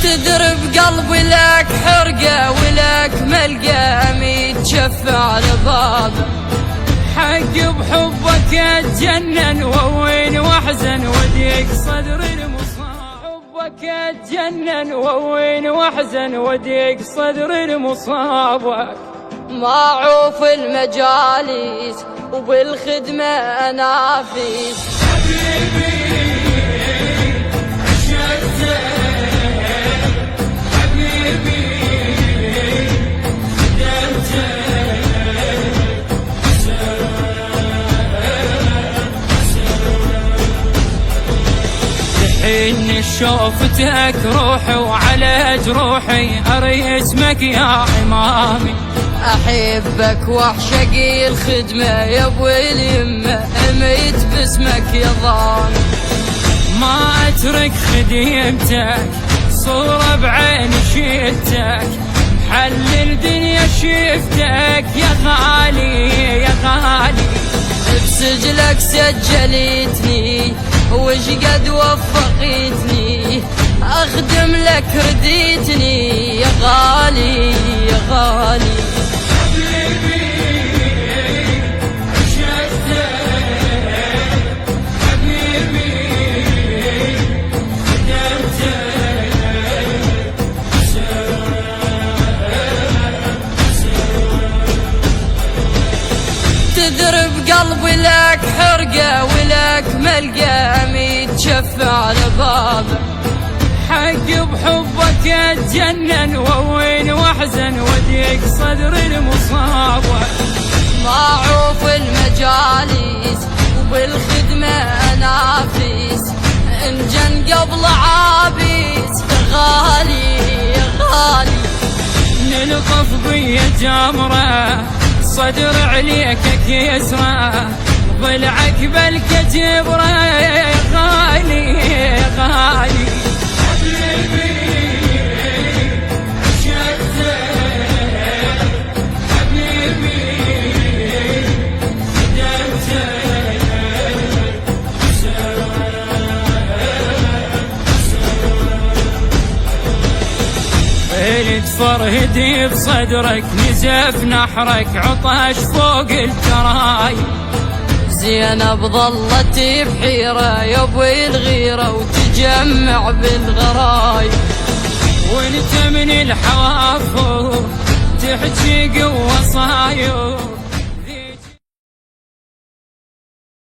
تدرب قلبي لك حرقة ولك ملقى متشفع لبابه. حق بحبك اتجنن واوين واحزن وضيق صدر المصاب. حبك اتجنن واوين واحزن وضيق صدر المصاب. معروف المجالس وبالخدمة انافس. حبيبي إني شوفتك روحي وعلى جروحي أري اسمك يا إمامي. أحبك وأعشق الخدمة يا أبو اليمة، أميت باسمك يا ضامي. ما أترك خديمتك صورة بعيني شفتك، حل الدنيا شفتك يا غالي يا غالي. بسجلك سجلتني وش قد وفقتني، أخدم لك رديتني يا غالي يا غالي. حبيبي عشقتك حبيبي خدمتك تدرب قلبي لك حرقة ولك ملقى متشفع لبابه. حق بحبك اتجنن واوين واحزن وضيق صدر المصاب. معروف المجالس وبالخدمة انافس، انجن قبل عابس يا غالي يا غالي. نلطف بيا جمره صدر عليك كسره، ضلعك بالكتبره يا غالي يا غالي. حبيبي عشقتك حبيبي خدمتك ليلة فرهدي بصدرك نزف نحرك عطش فوق الكراي. زينب ظلت بحيرة يا ابوي الغيرة وتجمع بالغراي. وانت من الحوافر تحجي قوة صاير